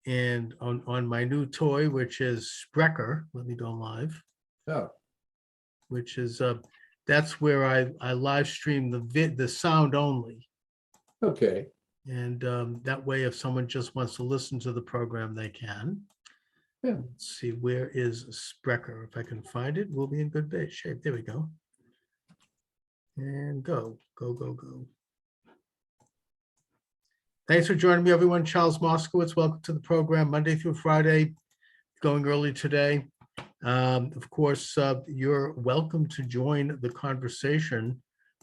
and on my new toy, which is Sprecher. Let me go live. Oh, Which is that's where I live stream the sound only. okay. And that way, if someone just wants to listen to the program, they can. Yeah. Let's see, where is Sprecher? If I can find it, we'll be in good shape. There we go. And go. Thanks for joining me, everyone. Charles Moskowitz, welcome to the program, Monday through Friday, going early today. Of course, you're welcome to join the conversation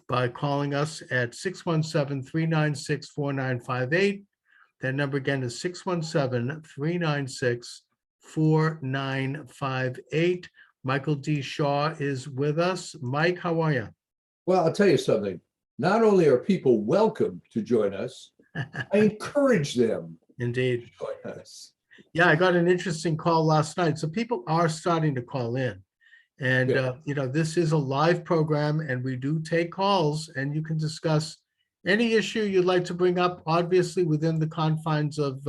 by calling us at 617-396-4958. That number again is 617-396-4958. Michael D. Shaw is with us. Mike, how are you? Well, I'll tell you something. Not only are people welcome to join us, I encourage them Indeed. to join us. Yeah, I got an interesting call last night. So people are starting to call in. And, this is a live program and we do take calls and you can discuss any issue you'd like to bring up, obviously within the confines of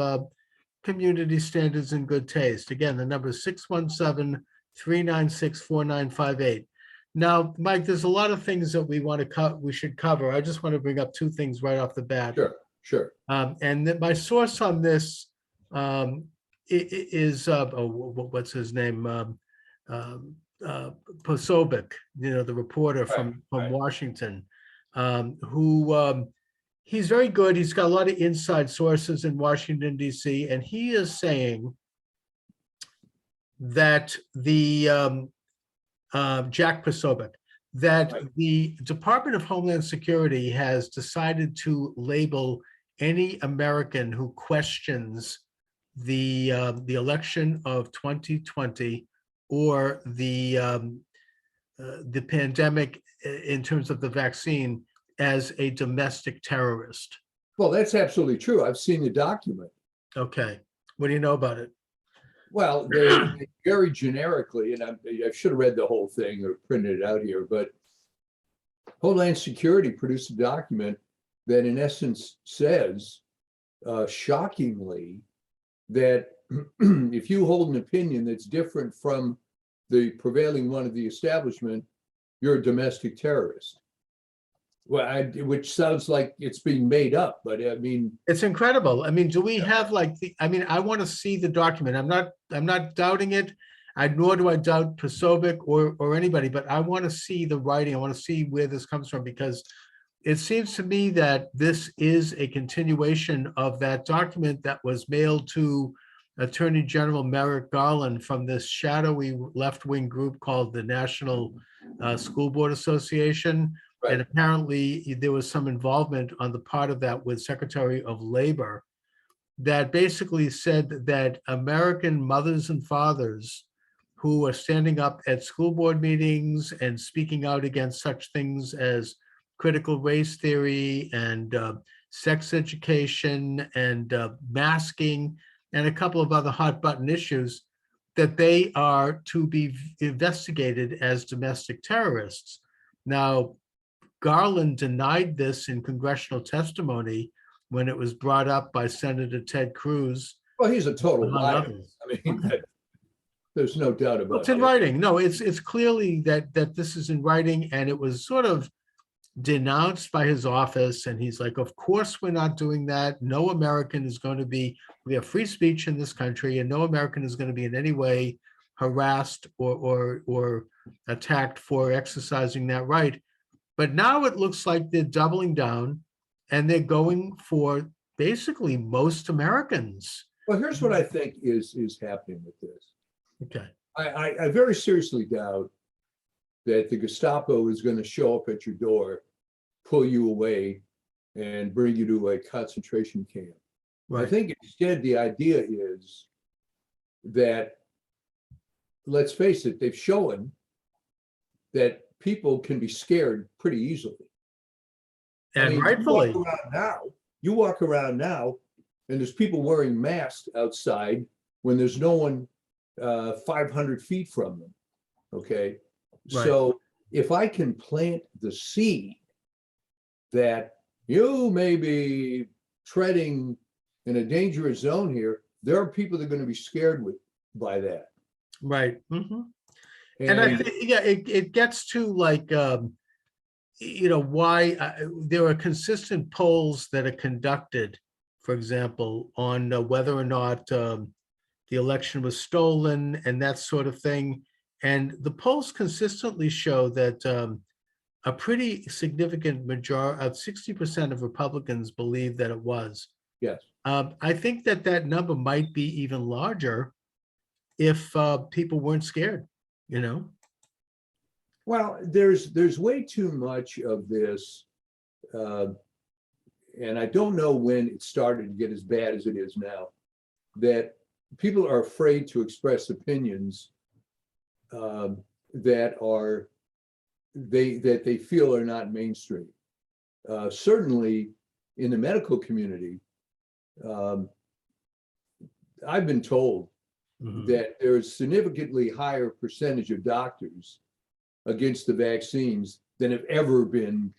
community standards and good taste. Again, the number is 617-396-4958. Now, Mike, there's a lot of things that we should cover. I just want to bring up two things right off the bat. Sure. And my source on this is what's his name? Posobiec, the reporter from Washington, who he's very good. He's got a lot of inside sources in Washington, D.C., and he is saying that Jack Posobiec, that the Department of Homeland Security has decided to label any American who questions the election of 2020 or the pandemic in terms of the vaccine as a domestic terrorist. Well, that's absolutely true. I've seen the document. Okay. What do you know about it? Well, they very generically, and I should have read the whole thing or printed it out here, but Homeland Security produced a document that in essence says, shockingly, that if you hold an opinion that's different from the prevailing one of the establishment, you're a domestic terrorist. Well, which sounds like it's being made up, but I mean, it's incredible. I mean, do we have I want to see the document. I'm not doubting it. Nor do I doubt Posobiec or anybody, but I want to see the writing. I want to see where this comes from, because it seems to me that this is a continuation of that document that was mailed to Attorney General Merrick Garland from this shadowy left-wing group called the National School Board Association. Right. And apparently there was some involvement on the part of that with Secretary of Labor that basically said that American mothers and fathers who are standing up at school board meetings and speaking out against such things as critical race theory and sex education and masking and a couple of other hot button issues, that they are to be investigated as domestic terrorists. Now, Garland denied this in congressional testimony when it was brought up by Senator Ted Cruz. Well, he's a total liar. I mean, there's no doubt about it. It's in writing. No, it's clearly that this is in writing, and it was sort of denounced by his office. And he's like, of course, we're not doing that. No American is going to be, we have free speech in this country, and no American is going to be in any way harassed or attacked for exercising that right. But now it looks like they're doubling down and they're going for basically most Americans. Well, here's what I think is happening with this. Okay. I very seriously doubt that the Gestapo is going to show up at your door, pull you away, and bring you to a concentration camp. Right. I think instead the idea is that, let's face it, they've shown that people can be scared pretty easily. And rightfully. You walk around now, and there's people wearing masks outside when there's no one 500 feet from them. Okay. Right. So if I can plant the seed that you may be treading in a dangerous zone here, there are people that are going to be scared by that. Right. And I think, yeah, it gets to like, why there are consistent polls that are conducted, for example, on whether or not the election was stolen and that sort of thing. And the polls consistently show that a pretty significant majority of 60% of Republicans believe that it was. Yes. I think that number might be even larger if people weren't scared, Well, there's way too much of this, and I don't know when it started to get as bad as it is now, that people are afraid to express opinions that they feel are not mainstream. Certainly in the medical community, I've been told that there's significantly higher percentage of doctors against the vaccines than have ever been,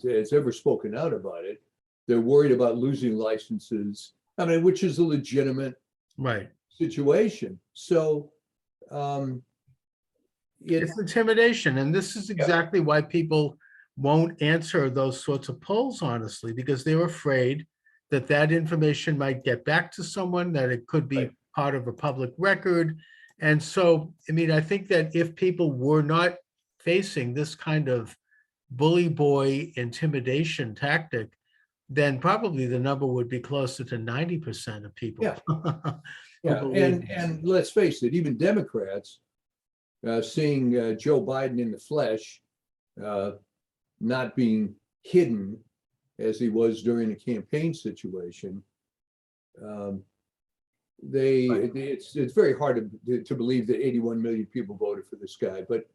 has ever spoken out about it. They're worried about losing licenses. I mean, which is a legitimate situation. So it's intimidation. And this is exactly why people won't answer those sorts of polls, honestly, because they're afraid that information might get back to someone, that it could be part of a public record. And so, I mean, I think that if people were not facing this kind of bully boy intimidation tactic, then probably the number would be closer to 90% of people. And let's face it, even Democrats, seeing Joe Biden in the flesh, not being hidden as he was during the campaign situation, it's very hard to believe that 81 million people voted for this guy, but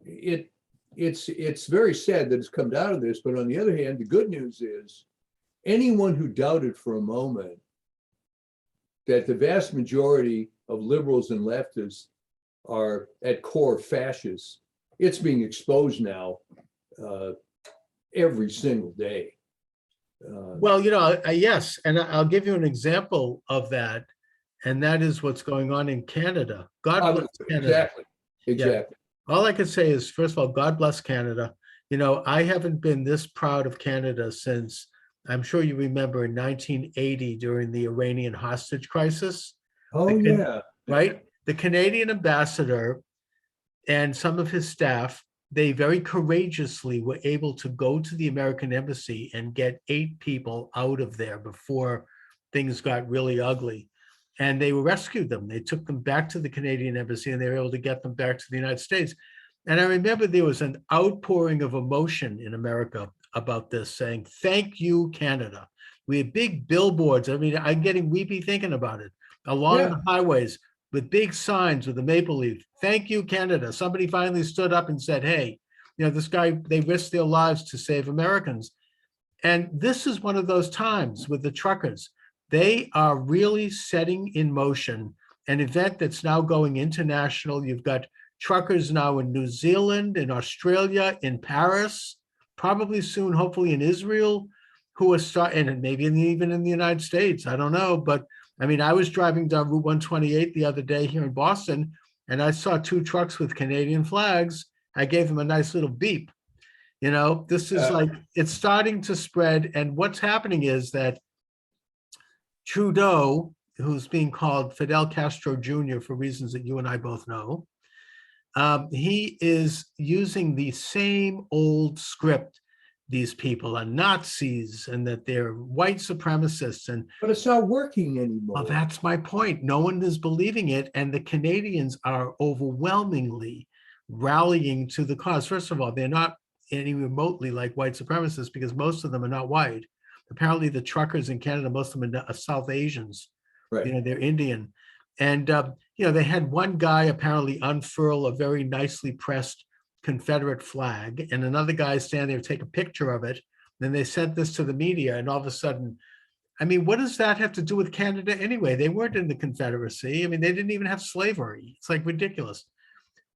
it's very sad that it's come down to this. But on the other hand, the good news is anyone who doubted for a moment that the vast majority of liberals and leftists are at core fascists, it's being exposed now every single day. Well, yes, and I'll give you an example of that, and that is what's going on in Canada. God bless Canada. Exactly. Yeah. All I can say is, first of all, God bless Canada. I haven't been this proud of Canada since, I'm sure you remember, in 1980 during the Iranian hostage crisis. Right? The Canadian ambassador and some of his staff, they very courageously were able to go to the American embassy and get 8 people out of there before things got really ugly. And they rescued them. They took them back to the Canadian embassy and they were able to get them back to the United States. And I remember there was an outpouring of emotion in America about this, saying, thank you, Canada. We have big billboards. I mean, I'm getting weepy thinking about it. Along the highways with big signs with a maple leaf. Thank you, Canada. Somebody finally stood up and said, hey, this guy, they risked their lives to save Americans. And this is one of those times with the truckers. They are really setting in motion an event that's now going international. You've got truckers now in New Zealand, in Australia, in Paris, probably soon, hopefully in Israel, who are starting, and maybe even in the United States. I don't know. But I mean, I was driving down Route 128 the other day here in Boston, and I saw 2 trucks with Canadian flags. I gave them a nice little beep. This is like, it's starting to spread. And what's happening is that Trudeau, who's being called Fidel Castro Jr. for reasons that you and I both know, he is using the same old script. These people are Nazis and that they're white supremacists. But it's not working anymore. Well, that's my point. No one is believing it. And the Canadians are overwhelmingly rallying to the cause. First of all, they're not any remotely like white supremacists because most of them are not white. Apparently the truckers in Canada, most of them are South Asians. Right. They're Indian. And, they had one guy apparently unfurl a very nicely pressed Confederate flag, and another guy stand there, take a picture of it. Then they sent this to the media, and all of a sudden, I mean, what does that have to do with Canada anyway? They weren't in the Confederacy. I mean, they didn't even have slavery. It's like ridiculous.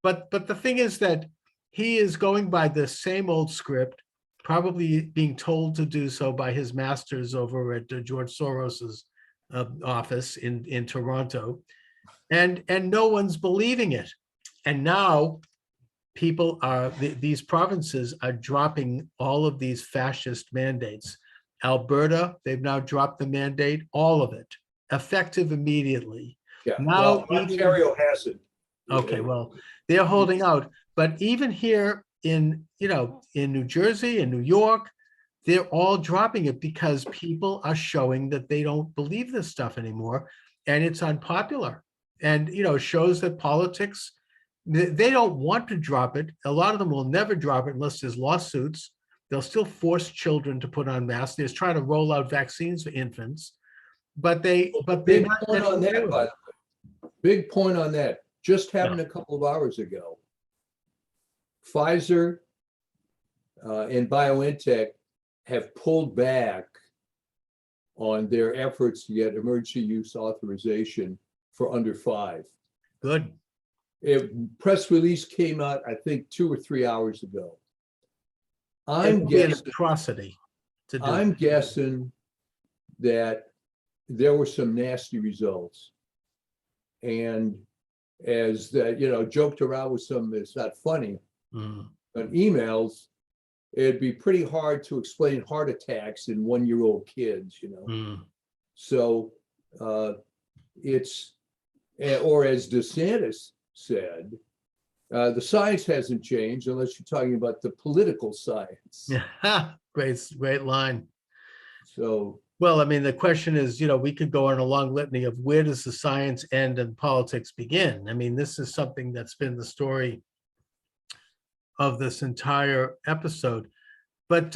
But the thing is that he is going by the same old script, probably being told to do so by his masters over at George Soros's office in Toronto, and no one's believing it. And now people are, these provinces are dropping all of these fascist mandates. Alberta, they've now dropped the mandate, all of it, effective immediately. Yeah, Now, well, Ontario hasn't. okay, well, they're holding out, but even here in, in New Jersey and New York, they're all dropping it because people are showing that they don't believe this stuff anymore, and it's unpopular. And, shows that politics, they don't want to drop it. A lot of them will never drop it unless there's lawsuits. They'll still force children to put on masks. They're trying to roll out vaccines for infants, but they're Big not point on that, by the way. Big point on that. Just happened Yeah. a couple of hours ago. Pfizer and BioNTech have pulled back on their efforts to get emergency use authorization for under 5. Good. A press release came out, I think, 2 or 3 hours ago. It I'm would be an guessing, atrocity to do. I'm guessing that there were some nasty results. And as that, joked around with some, it's not funny, Mm. on emails, it'd be pretty hard to explain heart attacks in 1-year-old kids, Mm. So it's, or as DeSantis said, the science hasn't changed unless you're talking about the political science. Yeah. Great line. So, Well, I mean, the question is, we could go on a long litany of where does the science end and politics begin? I mean, this is something that's been the story of this entire episode. But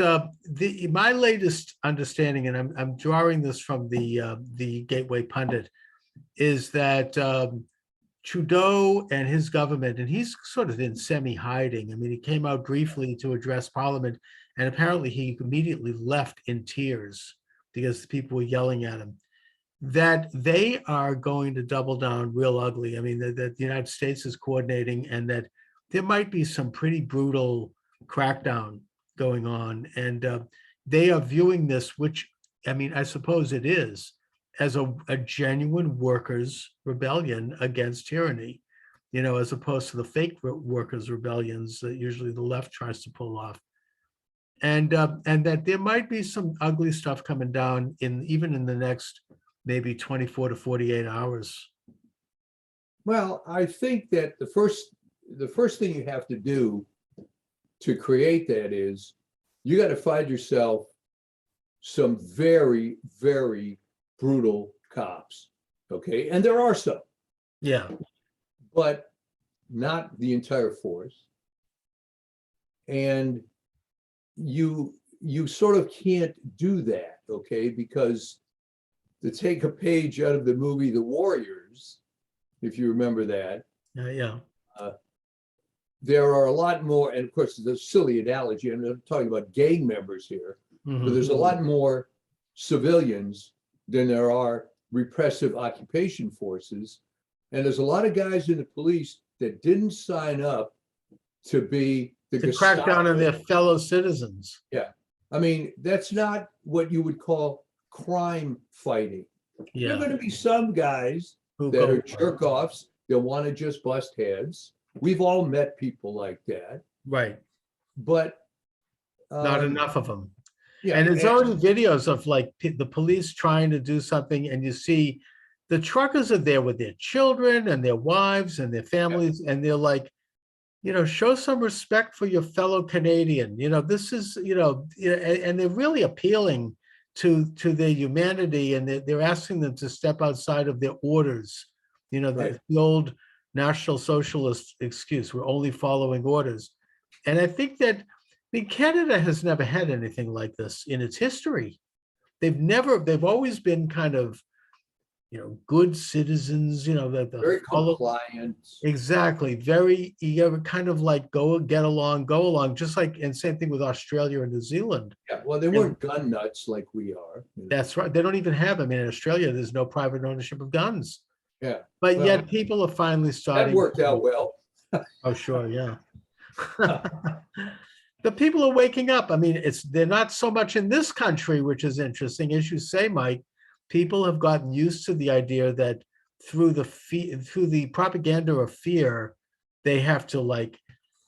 my latest understanding, and I'm drawing this from the Gateway Pundit, is that Trudeau and his government, and he's sort of in semi-hiding. I mean, he came out briefly to address Parliament, and apparently he immediately left in tears because people were yelling at him, that they are going to double down real ugly. I mean, that the United States is coordinating, and that there might be some pretty brutal crackdown going on. And they are viewing this, which, I mean, I suppose it is, as a genuine workers' rebellion against tyranny, as opposed to the fake workers' rebellions that usually the left tries to pull off. And that there might be some ugly stuff coming down even in the next maybe 24 to 48 hours. well, I think that the first thing you have to do to create that is you got to find yourself some very, very brutal cops. Okay. And there are some. Yeah. But not the entire force. And you sort of can't do that, okay? Because to take a page out of the movie The Warriors, if you remember that, Yeah. there are a lot more, and of course, it's a silly analogy, I'm not talking about gang members here, but there's a lot more civilians than there are repressive occupation forces. And there's a lot of guys in the police that didn't sign up to be the To crack down on Gestapo. their fellow citizens. Yeah. I mean, that's not what you would call crime fighting. There are Yeah. going to be some guys Who that go are jerk offs that want to just bust heads. We've all met people like that, right. but Not enough of them. yeah, And there's already videos of like the police trying to do something, and you see the truckers are there with their children and their wives and their families, and they're like, show some respect for your fellow Canadian. This is, and they're really appealing to their humanity, and they're asking them to step outside of their orders. Right. The old National Socialist excuse, we're only following orders. And I think that, Canada has never had anything like this in its history. They've always been kind of, good citizens, very compliant. Exactly. Very, kind of like go along, just like, and same thing with Australia and New Zealand. Yeah, well, they weren't gun nuts like we are. That's right. They don't even have, in Australia, there's no private ownership of guns. Yeah. But Well, yet people are finally starting. that worked out well. Oh, sure. Yeah. But people are waking up. I mean, they're not so much in this country, which is interesting. As you say, Mike, people have gotten used to the idea that through the propaganda of fear, they have to like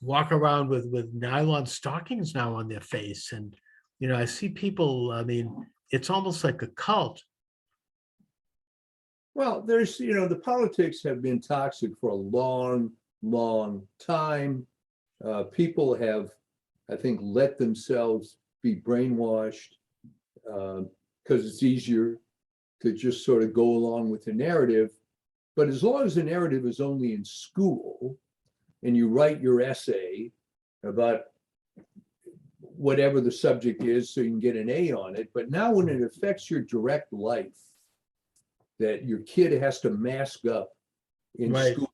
walk around with nylon stockings now on their face. And, I see people, I mean, it's almost like a cult. Well, there's, the politics have been toxic for a long, long time. People have, I think, let themselves be brainwashed because it's easier to just sort of go along with the narrative. But as long as the narrative is only in school and you write your essay about whatever the subject is so you can get an A on it, but now when it affects your direct life, that your kid has to mask up in school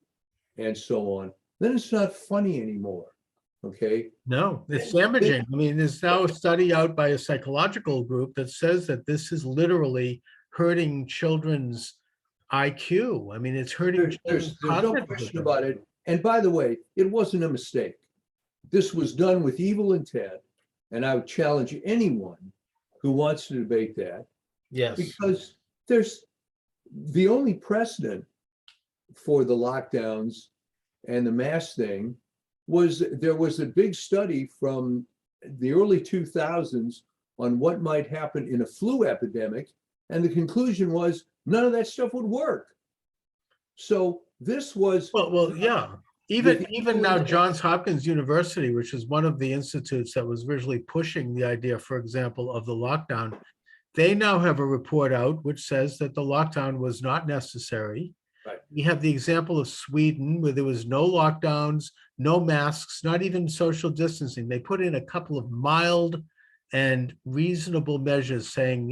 and so on, then it's not funny anymore. Okay. No, it's damaging. I mean, there's now a study out by a psychological group that says that this is literally hurting children's IQ. I mean, it's hurting There's no cognitive question ability. about it. And by the way, it wasn't a mistake. This was done with evil intent. And I would challenge anyone who wants to debate that, Yes, because there's the only precedent for the lockdowns and the mask thing was there was a big study from the early 2000s on what might happen in a flu epidemic. And the conclusion was none of that stuff would work. So this was well, yeah. Even now, Johns Hopkins University, which is one of the institutes that was originally pushing the idea, for example, of the lockdown, they now have a report out which says that the lockdown was not necessary. Right. We have the example of Sweden, where there was no lockdowns, no masks, not even social distancing. They put in a couple of mild and reasonable measures saying,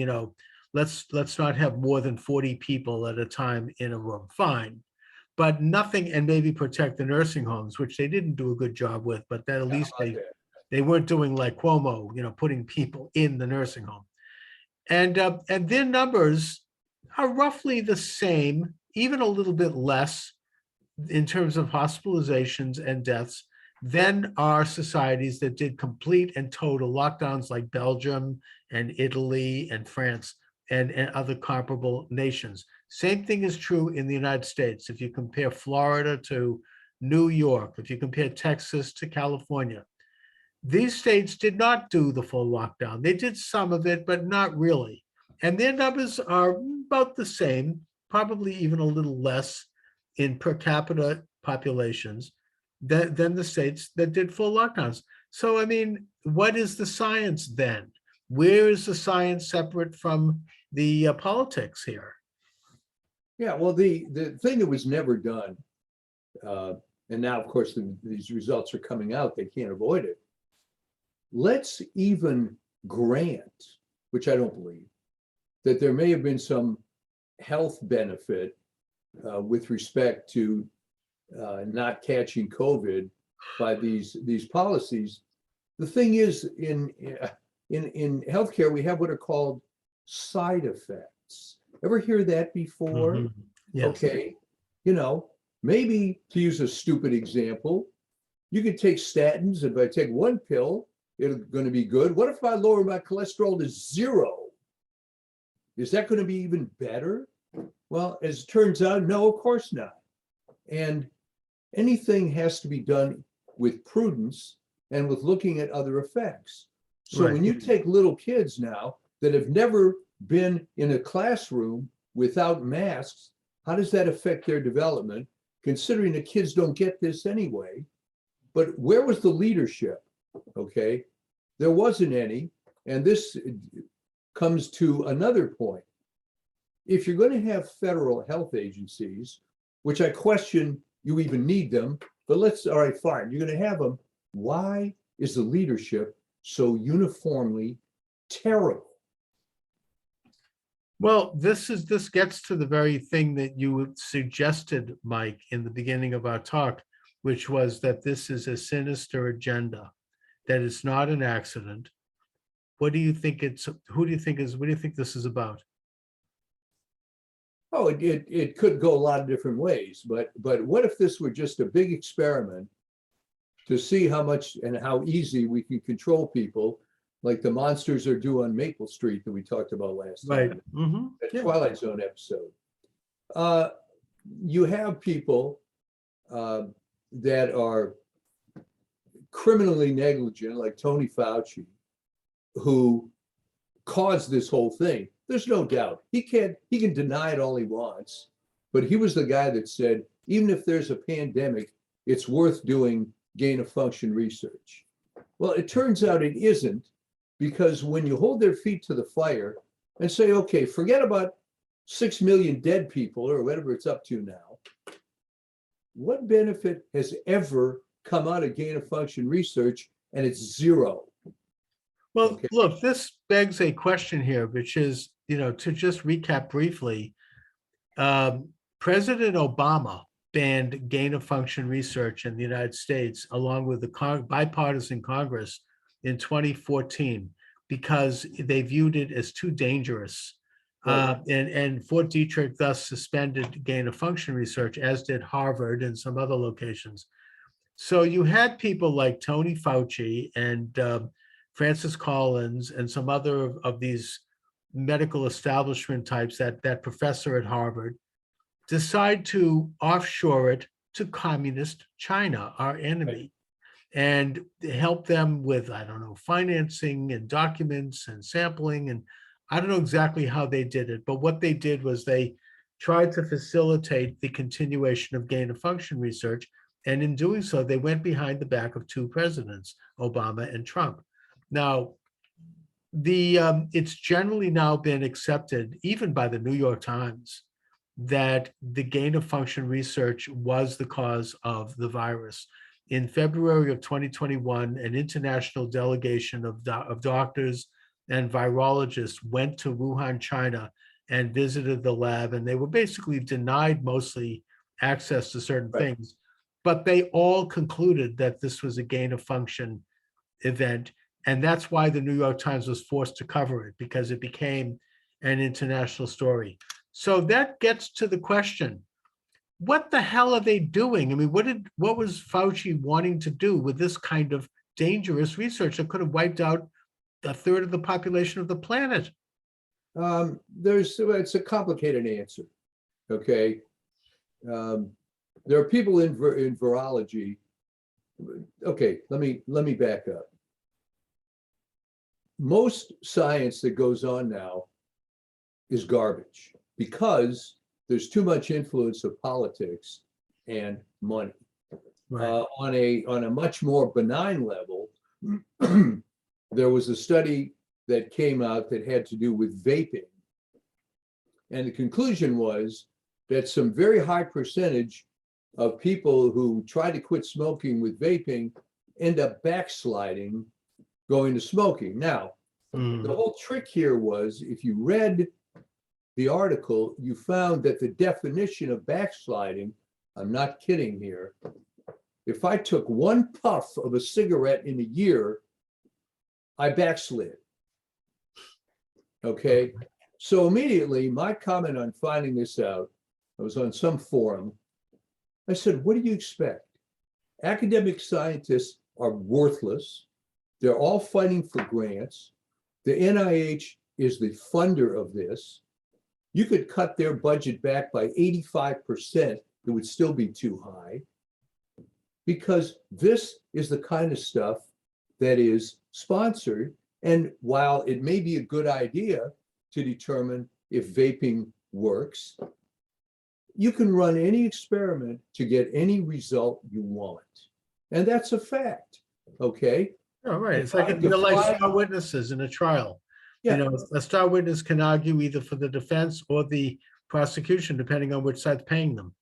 let's not have more than 40 people at a time in a room. Fine. But nothing, and maybe protect the nursing homes, which they didn't do a good job with, but that at least they weren't doing like Cuomo, putting people in the nursing home. And their numbers are roughly the same, even a little bit less in terms of hospitalizations and deaths than our societies that did complete and total lockdowns like Belgium and Italy and France and other comparable nations. Same thing is true in the United States. If you compare Florida to New York, if you compare Texas to California, these states did not do the full lockdown. They did some of it, but not really. And their numbers are about the same, probably even a little less in per capita populations than the states that did full lockdowns. So, I mean, what is the science then? Where is the science separate from the politics here? Yeah, well, the thing that was never done, and now, of course, these results are coming out, they can't avoid it. Let's even grant, which I don't believe, that there may have been some health benefit with respect to not catching COVID by these policies. The thing is, in healthcare, we have what are called side effects. Ever hear that before? Mm-hmm. Yes. Okay, maybe to use a stupid example, you could take statins. If I take one pill, it's going to be good. What if I lower my cholesterol to 0? Is that going to be even better? Well, as it turns out, no, of course not. And anything has to be done with prudence and with looking at other effects. So when you take little kids now that have never been in a classroom without masks, how does that affect their development, considering the kids don't get this anyway? But where was the leadership? Okay, there wasn't any. And this comes to another point. If you're going to have federal health agencies, which I question you even need them, but all right, fine, you're going to have them. Why is the leadership so uniformly terrible? Well, this gets to the very thing that you suggested, Mike, in the beginning of our talk, which was that this is a sinister agenda, that it's not an accident. What do you think what do you think this is about? Oh, it could go a lot of different ways, but what if this were just a big experiment to see how much and how easy we can control people, like the monsters are due on Maple Street that we talked about last Right. time, Mm-hmm. that Yeah. Twilight Zone episode. You have people that are criminally negligent, like Tony Fauci, who caused this whole thing. There's no doubt. He can deny it all he wants, but he was the guy that said, even if there's a pandemic, it's worth doing gain of function research. Well, it turns out it isn't, because when you hold their feet to the fire and say, okay, forget about 6 million dead people or whatever it's up to now, what benefit has ever come out of gain of function research? And it's zero. Well, Okay. look, this begs a question here, which is, to just recap briefly, President Obama banned gain of function research in the United States, along with the bipartisan Congress in 2014, because they viewed it as too dangerous. Right. And Fort Detrick thus suspended gain of function research, as did Harvard and some other locations. So you had people like Tony Fauci and Francis Collins and some other of these medical establishment types, that professor at Harvard, decide to offshore it to communist China, our enemy, and help them with, I don't know, financing and documents and sampling. And I don't know exactly how they did it, but what they did was they tried to facilitate the continuation of gain of function research. And in doing so, they went behind the back of two presidents, Obama and Trump. Now, it's generally now been accepted, even by the New York Times, that the gain of function research was the cause of the virus. In February of 2021, an international delegation of doctors and virologists went to Wuhan, China, and visited the lab, and they were basically denied mostly access to certain things, but they all concluded that this was a gain of function event. And that's why the New York Times was forced to cover it, because it became an international story. So that gets to the question, what the hell are they doing? I mean, what was Fauci wanting to do with this kind of dangerous research that could have wiped out a third of the population of the planet? It's a complicated answer. Okay. There are people in virology. Okay, let me back up. Most science that goes on now is garbage, because there's too much influence of politics and money. Right. On a much more benign level, there was a study that came out that had to do with vaping. And the conclusion was that some very high percentage of people who try to quit smoking with vaping end up backsliding, going to smoking. Now, the whole trick here was, if you read the article, you found that the definition of backsliding, I'm not kidding here, if I took one puff of a cigarette in a year, I backslid. Okay. So immediately, my comment on finding this out, I was on some forum. I said, what do you expect? Academic scientists are worthless. They're all fighting for grants. The NIH is the funder of this. You could cut their budget back by 85%. It would still be too high, because this is the kind of stuff that is sponsored. And while it may be a good idea to determine if vaping works, you can run any experiment to get any result you want. And that's a fact. Okay. Oh, right. It's like they're like star witnesses in a trial. Yeah. A star witness can argue either for the defense or the prosecution, depending on which side's paying them.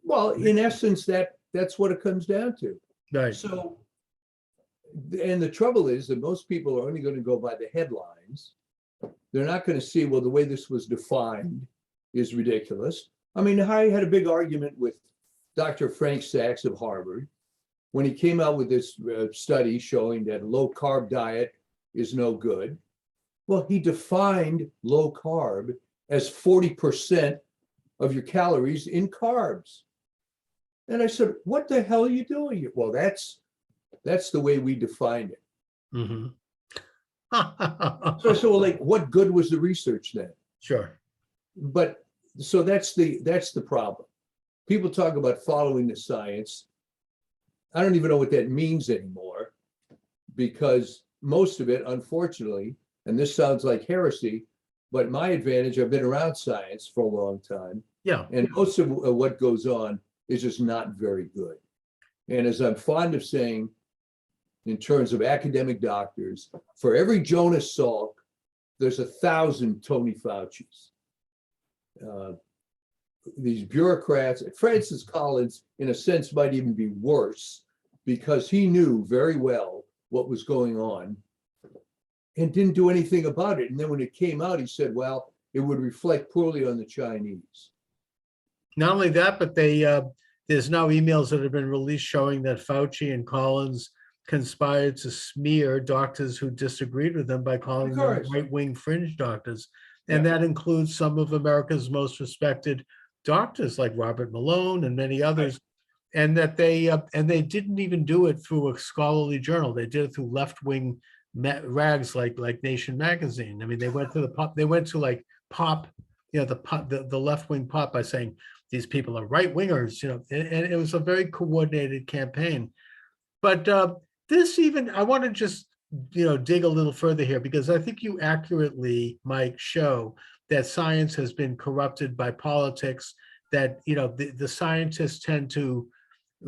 Well, in essence, that's what it comes down to. Right. So, and the trouble is that most people are only going to go by the headlines. They're not going to see, well, the way this was defined is ridiculous. I mean, I had a big argument with Dr. Frank Sachs of Harvard when he came out with this study showing that low carb diet is no good. Well, he defined low carb as 40% of your calories in carbs. And I said, what the hell are you doing? Well, that's the way we defined it. Mm-hmm. So like, what good was the research then? Sure. But so that's the problem. People talk about following the science. I don't even know what that means anymore, because most of it, unfortunately, and this sounds like heresy, but my advantage, I've been around science for a long time, Yeah. and most of what goes on is just not very good. And as I'm fond of saying, in terms of academic doctors, for every Jonas Salk, there's 1,000 Tony Faucis. These bureaucrats, Francis Collins, in a sense, might even be worse, because he knew very well what was going on and didn't do anything about it. And then when it came out, he said, well, it would reflect poorly on the Chinese. Not only that, but there's now emails that have been released showing that Fauci and Collins conspired to smear doctors who disagreed with them by calling them right-wing fringe doctors. And that includes some of America's most respected doctors like Robert Malone and many others. Right. And that they didn't even do it through a scholarly journal. They did it through left-wing rags like Nation magazine. I mean, they went to like Pop, the left-wing Pop, by saying these people are right-wingers, and it was a very coordinated campaign. But I want to just dig a little further here, because I think you accurately, Mike, show that science has been corrupted by politics, that the scientists tend to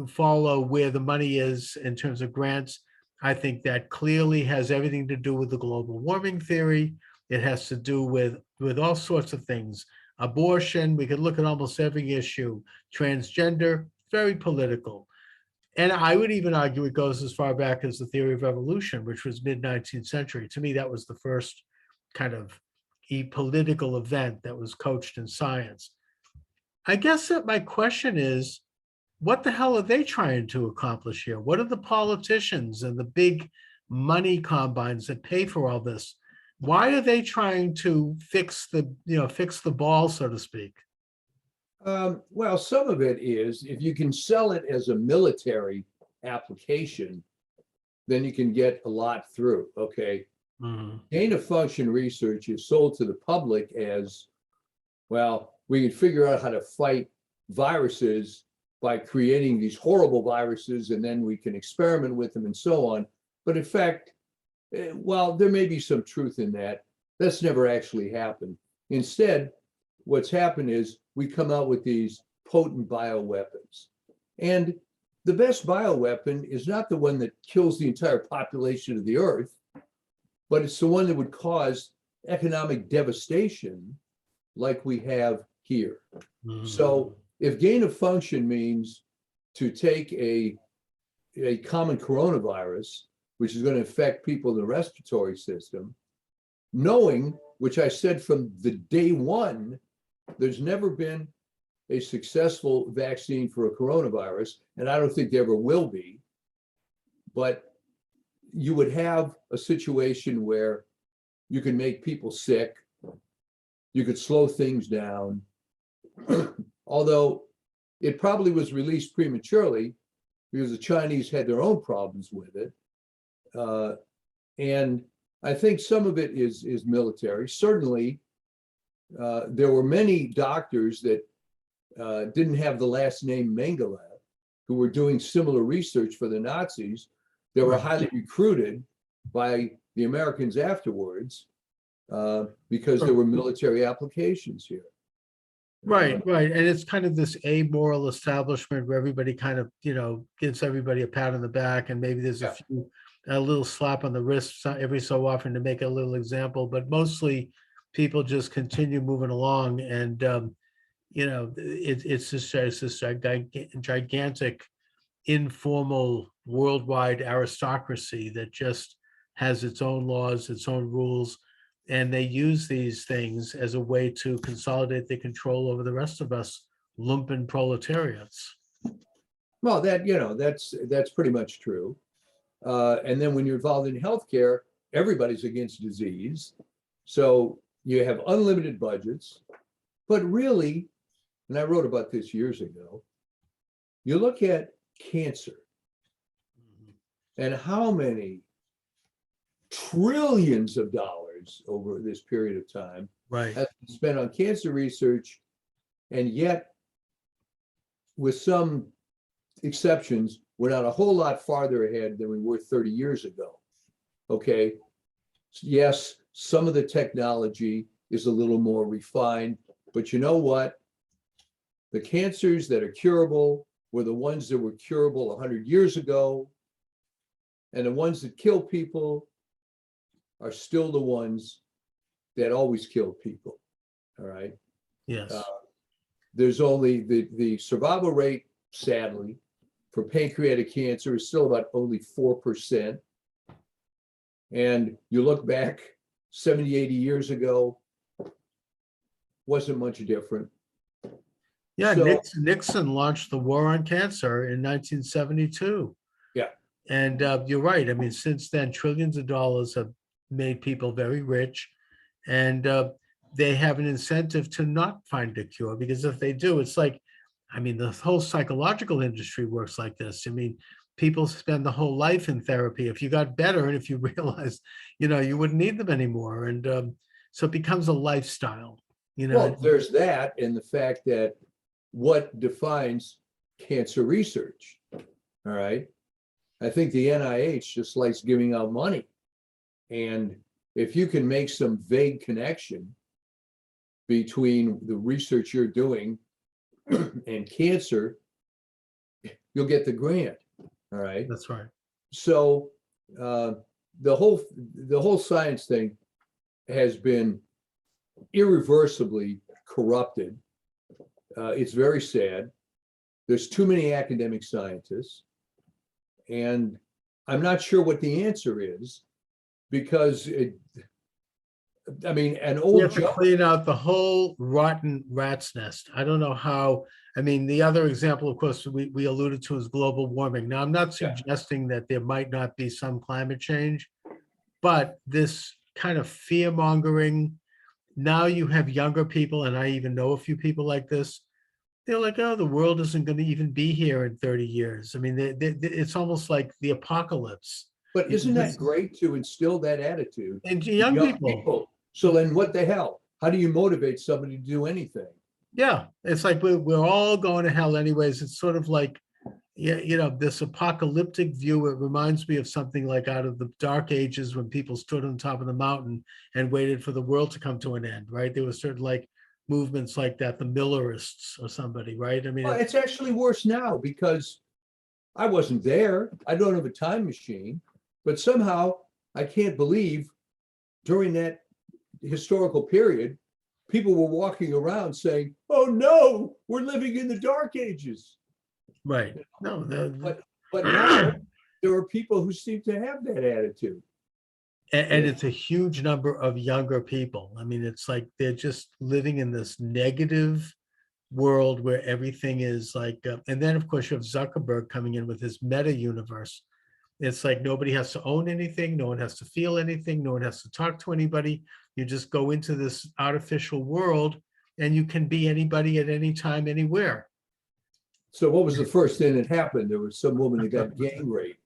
follow where the money is in terms of grants. I think that clearly has everything to do with the global warming theory. It has to do with all sorts of things. Abortion, we could look at almost every issue. Transgender, very political. And I would even argue it goes as far back as the theory of evolution, which was mid-19th century. To me, that was the first kind of political event that was coached in science. I guess that my question is, what the hell are they trying to accomplish here? What are the politicians and the big money combines that pay for all this? Why are they trying to fix the ball, so to speak? Well, some of it is, if you can sell it as a military application, then you can get a lot through. Okay. Mm-hmm. Gain of function research is sold to the public as, well, we can figure out how to fight viruses by creating these horrible viruses, and then we can experiment with them and so on. But in fact, while there may be some truth in that, that's never actually happened. Instead, what's happened is we come out with these potent bioweapons. And the best bioweapon is not the one that kills the entire population of the earth, but it's the one that would cause economic devastation like we have here. Mm-hmm. So if gain of function means to take a common coronavirus, which is going to affect people in the respiratory system, knowing, which I said from the day one, there's never been a successful vaccine for a coronavirus, and I don't think there ever will be, but you would have a situation where you can make people sick, you could slow things down, although it probably was released prematurely because the Chinese had their own problems with it. And I think some of it is military. Certainly, there were many doctors that didn't have the last name Mengele, who were doing similar research for the Nazis. They were highly recruited by the Americans afterwards because there were military applications here. Right. And it's kind of this amoral establishment where everybody kind of, gives everybody a pat on the back, and maybe there's a little slap on the wrist every so often to make a little example, but mostly people just continue moving along. And, it's this gigantic, informal, worldwide aristocracy that just has its own laws, its own rules, and they use these things as a way to consolidate their control over the rest of us lumpen proletariats. Well, that's pretty much true. And then when you're involved in healthcare, everybody's against disease. So you have unlimited budgets, but really, and I wrote about this years ago, you look at cancer and how many trillions of dollars over this period of time Right. has been spent on cancer research, and yet, with some exceptions, we're not a whole lot farther ahead than we were 30 years ago. Okay. Yes, some of the technology is a little more refined, but you know what? The cancers that are curable were the ones that were curable 100 years ago, and the ones that kill people are still the ones that always kill people. All right. Yes. There's only the survival rate, sadly, for pancreatic cancer is still about only 4%. And you look back 70, 80 years ago, wasn't much different. Yeah, So, Nixon launched the war on cancer in 1972. yeah. And you're right. I mean, since then, trillions of dollars have made people very rich, and they have an incentive to not find a cure, because if they do, it's like, I mean, the whole psychological industry works like this. I mean, people spend the whole life in therapy. If you got better and if you realized, you wouldn't need them anymore. And so it becomes a lifestyle, Well, there's that, and the fact that what defines cancer research. All right. I think the NIH just likes giving out money. And if you can make some vague connection between the research you're doing and cancer, you'll get the grant. All right. That's right. So the whole science thing has been irreversibly corrupted. It's very sad. There's too many academic scientists, and I'm not sure what the answer is, because an We old have to joke. clean out the whole rotten rat's nest. I don't know how. I mean, the other example, of course, we alluded to is global warming. Now, I'm not Yeah. suggesting that there might not be some climate change, but this kind of fear mongering. Now you have younger people, and I even know a few people like this. They're like, oh, the world isn't going to even be here in 30 years. I mean, it's almost like the apocalypse. But isn't that This- great to instill that attitude And in young young people. people? So then what the hell? How do you motivate somebody to do anything? Yeah, it's like we're all going to hell anyways. It's sort of like, yeah, this apocalyptic view. It reminds me of something like out of the Dark Ages, when people stood on top of the mountain and waited for the world to come to an end, right? There was certain like movements like that, the Millerists or somebody, right? I mean, Well, it's actually worse now because I wasn't there. I don't have a time machine, but somehow I can't believe during that historical period, people were walking around saying, "Oh no, we're living in the Dark Ages." right. No, But now there are people who seem to have that attitude. and it's a huge number of younger people. I mean, it's like they're just living in this negative world where everything is like, and then of course you have Zuckerberg coming in with his meta universe. It's like nobody has to own anything, no one has to feel anything, no one has to talk to anybody. You just go into this artificial world and you can be anybody at any time, anywhere. So what was the first thing that happened? There was some woman that got gang raped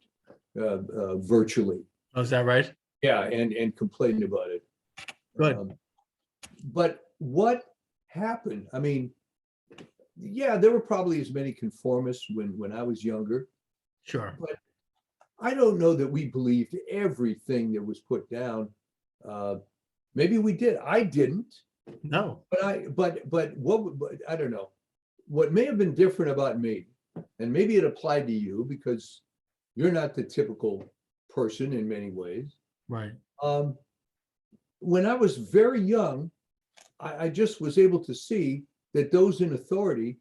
virtually. Oh, is that right? Yeah, and complained about it. Good. But what happened? I mean, yeah, there were probably as many conformists when I was younger. Sure. But I don't know that we believed everything that was put down. Maybe we did. I didn't. No. But I don't know. What may have been different about me, and maybe it applied to you because you're not the typical person in many ways. Right. When I was very young, I just was able to see that those in authority,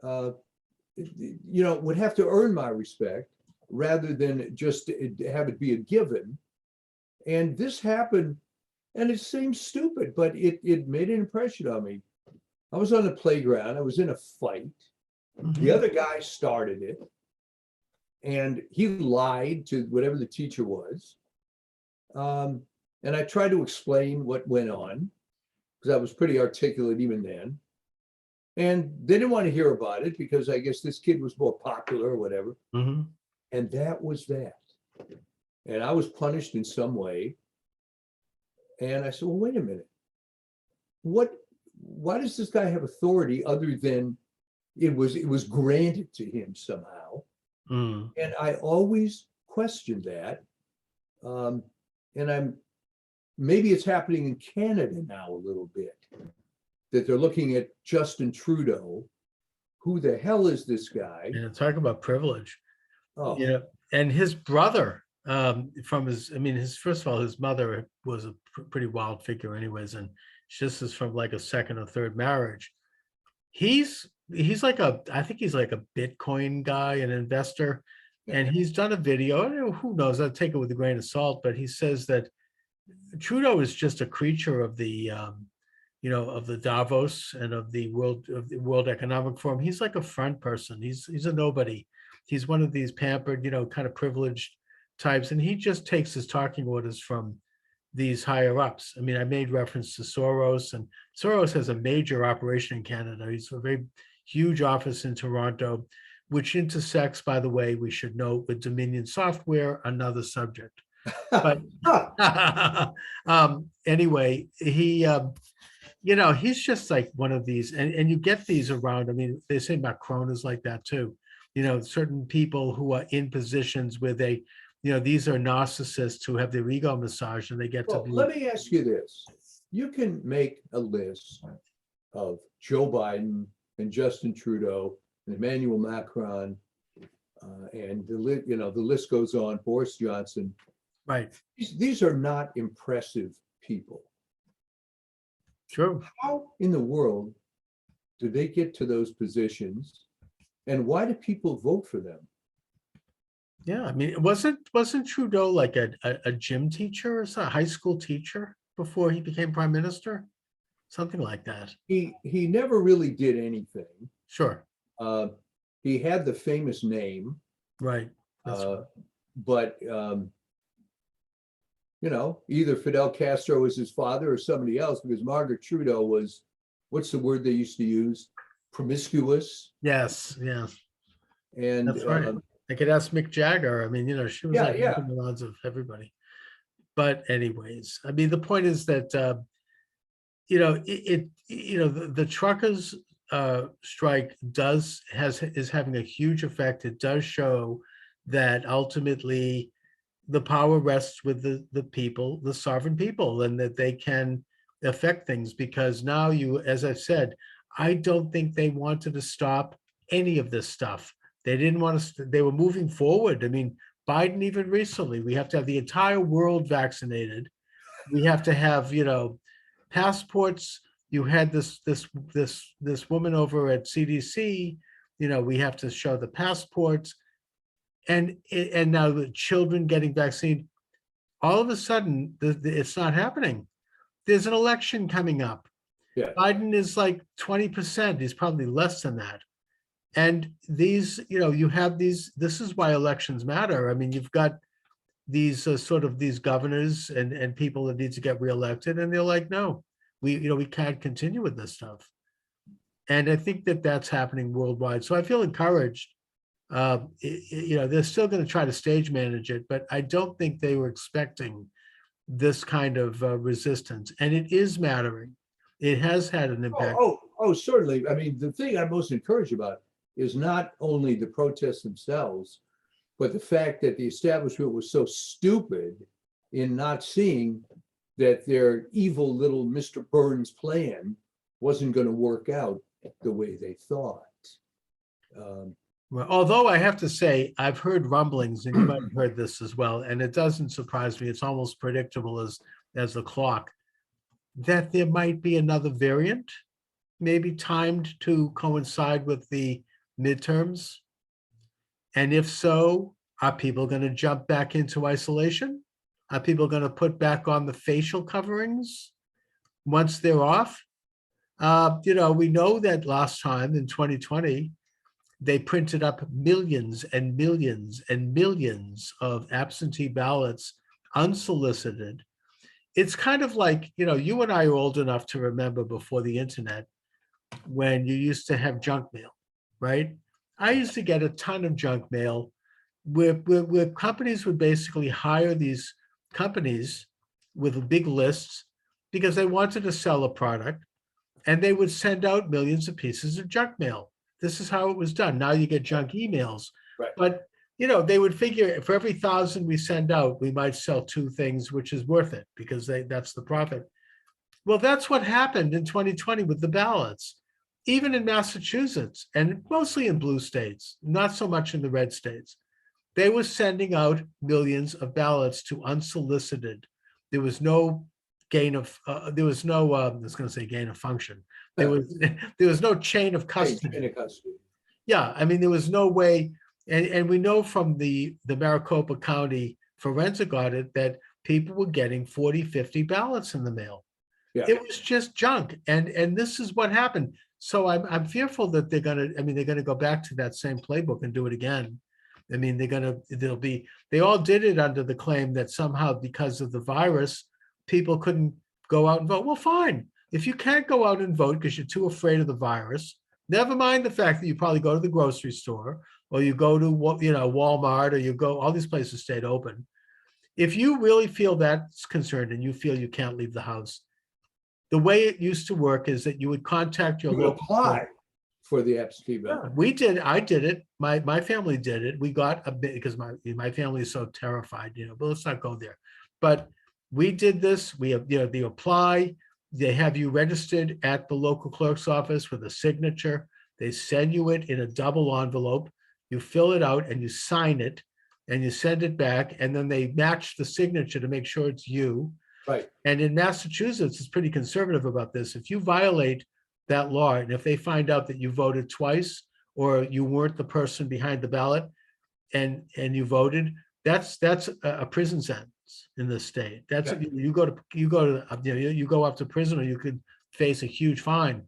would have to earn my respect rather than just have it be a given. And this happened, and it seems stupid, but it made an impression on me. I was on the playground. I was in a fight. Mhm. The other guy started it, and he lied to whatever the teacher was. And I tried to explain what went on because I was pretty articulate even then. And they didn't want to hear about it because I guess this kid was more popular or whatever. Mhm. And that was that. and I was punished in some way. And I said, well, wait a minute. Why does this guy have authority other than it was granted to him somehow? Mm. And I always questioned that. And maybe it's happening in Canada now a little bit, that they're looking at Justin Trudeau. Who the hell is this guy? And talk about privilege. Oh, Yeah. And his brother, from his, I mean, his, first of all, his mother was a pretty wild figure anyways. And this is from like a second or third marriage. He's like I think he's like a Bitcoin guy, an investor. And he's done a video, and who knows, I'll take it with a grain of salt, but he says that Trudeau is just a creature of the, of the Davos and of the World Economic Forum. He's like a front person. He's a nobody. He's one of these pampered, kind of privileged types, and he just takes his talking orders from these higher ups. I mean, I made reference to Soros, and Soros has a major operation in Canada. He's a very huge office in Toronto, which intersects, by the way, we should note, with Dominion Software, another subject. But anyway, he's just like one of these, and you get these around. I mean, they say Macron is like that too. Certain people who are in positions where they, these are narcissists who have their ego massaged, and they get to be. Let me ask you this. You can make a list of Joe Biden and Justin Trudeau and Emmanuel Macron, and the list goes on, Boris Johnson. Right. These are not impressive people. True. How in the world do they get to those positions, and why do people vote for them? Yeah, I mean, wasn't Trudeau like a gym teacher or a high school teacher before he became prime minister? Something like that. He never really did anything. Sure. He had the famous name. Right. But either Fidel Castro was his father or somebody else, because Margaret Trudeau was, what's the word they used to use? Promiscuous. Yes. Yeah. And that's right. I could ask Mick Jagger. I mean, she was in the odds of everybody. But anyways, I mean, the point is that the truckers strike is having a huge effect. It does show that ultimately the power rests with the people, the sovereign people, and that they can affect things, because now as I've said, I don't think they wanted to stop any of this stuff. They didn't want to, they were moving forward. I mean, Biden, even recently, we have to have the entire world vaccinated. We have to have, passports. You had this woman over at CDC, we have to show the passports, and now the children getting vaccinated. All of a sudden, it's not happening. There's an election coming up. Yeah. Biden is like 20%. He's probably less than that. And these, you have these, this is why elections matter. I mean, you've got these sort of these governors and people that need to get reelected, and they're like, no, we can't continue with this stuff. And I think that that's happening worldwide. So I feel encouraged. They're still going to try to stage manage it, but I don't think they were expecting this kind of resistance. And it is mattering. It has had an impact. Oh, certainly. I mean, the thing I'm most encouraged about is not only the protests themselves, but the fact that the establishment was so stupid in not seeing that their evil little Mr. Burns plan wasn't going to work out the way they thought. Well, although I have to say, I've heard rumblings, and you might have heard this as well, and it doesn't surprise me. It's almost predictable as the clock, that there might be another variant, maybe timed to coincide with the midterms. And if so, are people going to jump back into isolation? Are people going to put back on the facial coverings once they're off? We know that last time in 2020, they printed up millions and millions and millions of absentee ballots unsolicited. It's kind of like, you and I are old enough to remember before the internet when you used to have junk mail, right? I used to get a ton of junk mail where companies would basically hire these companies with big lists because they wanted to sell a product, and they would send out millions of pieces of junk mail. This is how it was done. Now you get junk emails, Right. but they would figure for every 1,000 we send out, we might sell 2 things, which is worth it because that's the profit. Well, that's what happened in 2020 with the ballots. Even in Massachusetts, and mostly in blue states, not so much in the red states, they were sending out millions of ballots to unsolicited. There was no gain of, there was no, I was going to say gain of function. There was no chain of custody. Yeah, I mean, there was no way, and we know from the Maricopa County forensic audit that people were getting 40, 50 ballots in the mail. Yeah. It was just junk, and this is what happened. So I'm fearful that they're gonna go back to that same playbook and do it again. I mean, they all did it under the claim that somehow because of the virus, people couldn't go out and vote. Well, fine. If you can't go out and vote because you're too afraid of the virus, never mind the fact that you probably go to the grocery store or you go to Walmart, or you go, all these places stayed open. If you really feel that's concerned and you feel you can't leave the house, the way it used to work is that you would contact your local apply for the absentee ballot. Yeah, we did. I did it. My family did it. We got a bit because my family is so terrified, but let's not go there. But we did this. We have, they apply, they have you registered at the local clerk's office with a signature. They send you it in a double envelope. You fill it out and you sign it and you send it back. And then they match the signature to make sure it's you. Right. And in Massachusetts, it's pretty conservative about this. If you violate that law, and if they find out that you voted twice or you weren't the person behind the ballot and you voted, that's a prison sentence in the state. That's you go up to prison, or you could face a huge fine.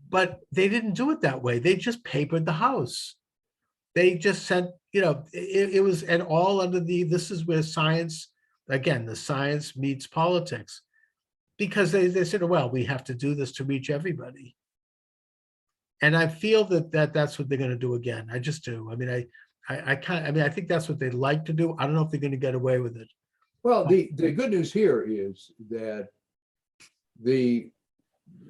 But they didn't do it that way. They just papered the house. They just sent, it was, and all under this is where science, again, the science meets politics, because they said, well, we have to do this to reach everybody. And I feel that's what they're going to do again. I just do. I mean, I think that's what they'd like to do. I don't know if they're going to get away with it. Well, the good news here is that the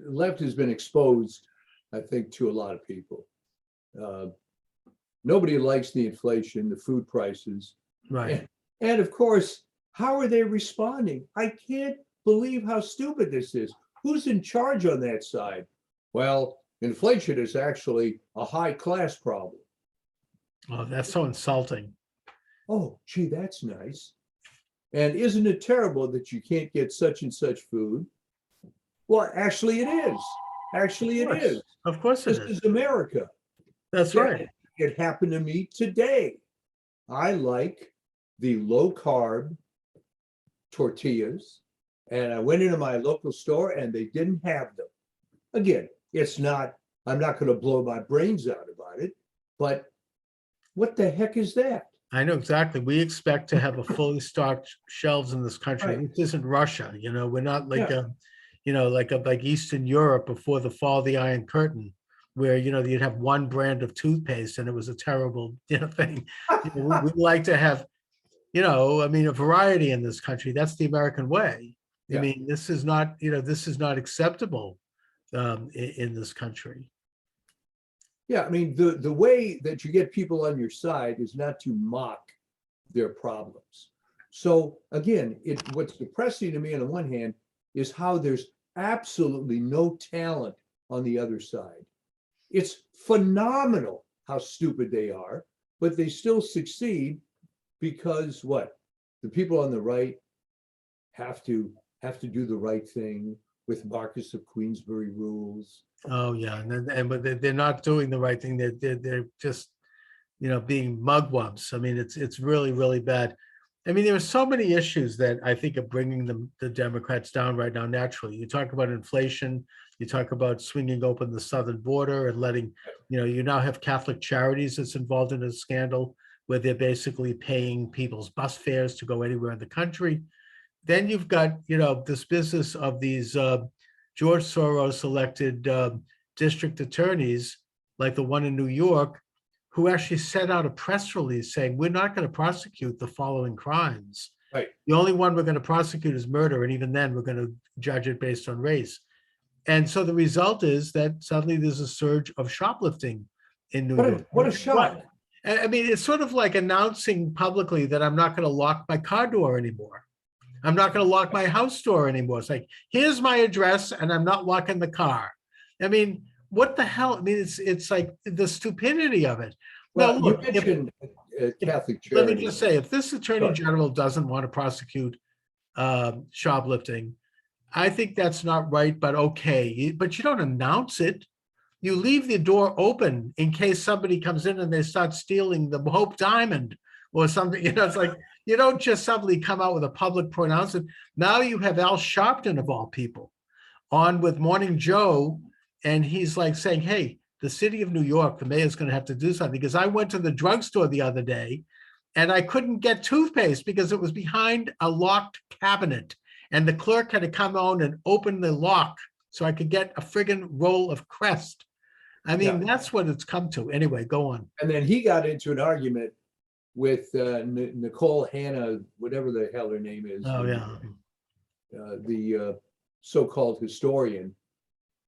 left has been exposed, I think, to a lot of people. Nobody likes the inflation, the food prices. Right. And of course, how are they responding? I can't believe how stupid this is. Who's in charge on that side? Well, inflation is actually a high class problem. Oh, that's so insulting. Oh, gee, that's nice. And isn't it terrible that you can't get such and such food? Well, actually it is. Actually it is. Of course it is. This is America. That's right. It happened to me today. I like the low carb tortillas, and I went into my local store and they didn't have them. Again, I'm not going to blow my brains out about it, but what the heck is that? I know exactly. We expect to have a fully stocked shelves in this country. Right. This isn't Russia, we're not like like Eastern Europe before the fall of the Iron Curtain, where you'd have one brand of toothpaste and it was a terrible thing. We like to have a variety in this country. That's the American way. Yeah. I mean, this is not acceptable in this country. Yeah, I mean, the way that you get people on your side is not to mock their problems. So again, what's depressing to me on the one hand is how there's absolutely no talent on the other side. It's phenomenal how stupid they are, but they still succeed because what? The people on the right have to do the right thing with Marcus of Queensberry rules. Oh yeah, but they're not doing the right thing. They're just being mugwumps. I mean, it's really, really bad. I mean, there are so many issues that I think are bringing the Democrats down right now. Naturally, you talk about inflation, you talk about swinging open the southern border and letting you now have Catholic Charities that's involved in a scandal where they're basically paying people's bus fares to go anywhere in the country. Then you've got this business of these George Soros elected district attorneys, like the one in New York, who actually sent out a press release saying, we're not going to prosecute the following crimes. Right. The only one we're going to prosecute is murder. And even then we're going to judge it based on race. And so the result is that suddenly there's a surge of shoplifting in New York. What a shock. I mean, it's sort of like announcing publicly that I'm not going to lock my car door anymore. I'm not going to lock my house door anymore. It's like, here's my address and I'm not locking the car. I mean, what the hell? I mean, it's like the stupidity of it. Well, Now, look, you mentioned Catholic let Charities. me just say, if this attorney general doesn't want to prosecute shoplifting, I think that's not right, but okay. But you don't announce it. You leave the door open in case somebody comes in and they start stealing the Hope Diamond or something. You know, it's like, you don't just suddenly come out with a public pronouncement. Now you have Al Sharpton, of all people, on with Morning Joe, and he's like saying, hey, the city of New York, the mayor's going to have to do something, because I went to the drugstore the other day and I couldn't get toothpaste because it was behind a locked cabinet. And the clerk had to come on and open the lock so I could get a friggin' roll of Crest. I mean, that's what it's come to. Anyway, go on. And then he got into an argument with Nicole Hannah, whatever the hell her name is. Oh, yeah. The so-called historian.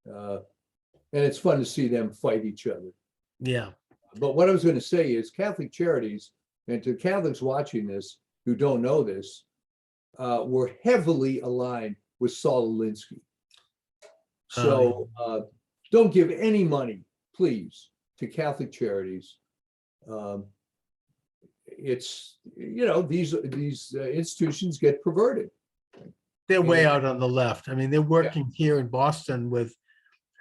And it's fun to see them fight each other. Yeah. But what I was going to say is Catholic Charities, and to Catholics watching this who don't know this, were heavily aligned with Saul Alinsky. So don't give any money, please, to Catholic Charities. It's, you know, these institutions get perverted. They're way out on the left. I mean, they're working here in Boston with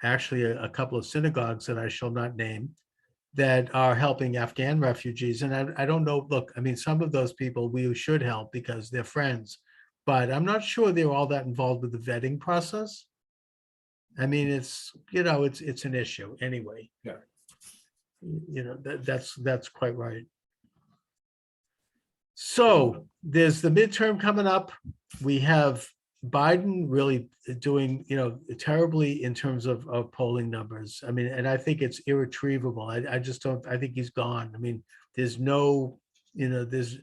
actually a couple of synagogues that I shall not name that are helping Afghan refugees. And I don't know, look, I mean, some of those people we should help because they're friends, but I'm not sure they're all that involved with the vetting process. I mean, it's, you know, it's an issue anyway. Yeah. You know, that's quite right. So there's the midterm coming up. We have Biden really doing, you know, terribly in terms of polling numbers. I mean, and I think it's irretrievable. I just don't, I think he's gone. I mean, there's no, you know, there's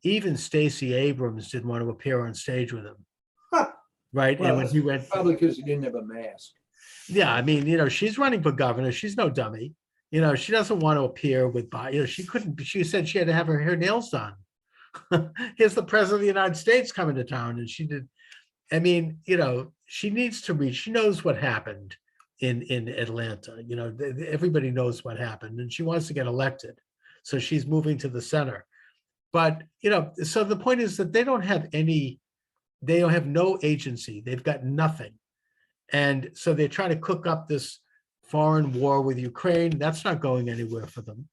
even Stacey Abrams didn't want to appear on stage with him. Huh. Right. Well, and when he went, probably because he didn't have a mask. Yeah, I mean, you know, she's running for governor. She's no dummy. You know, she doesn't want to appear with, you know, she couldn't, she said she had to have her nails done. Here's the president of the United States coming to town. And she did. I mean, you know, she needs to reach, she knows what happened in Atlanta. You know, everybody knows what happened and she wants to get elected. So she's moving to the center. But, you know, so the point is that they don't have no agency. They've got nothing. And so they're trying to cook up this foreign war with Ukraine. That's not going anywhere for them.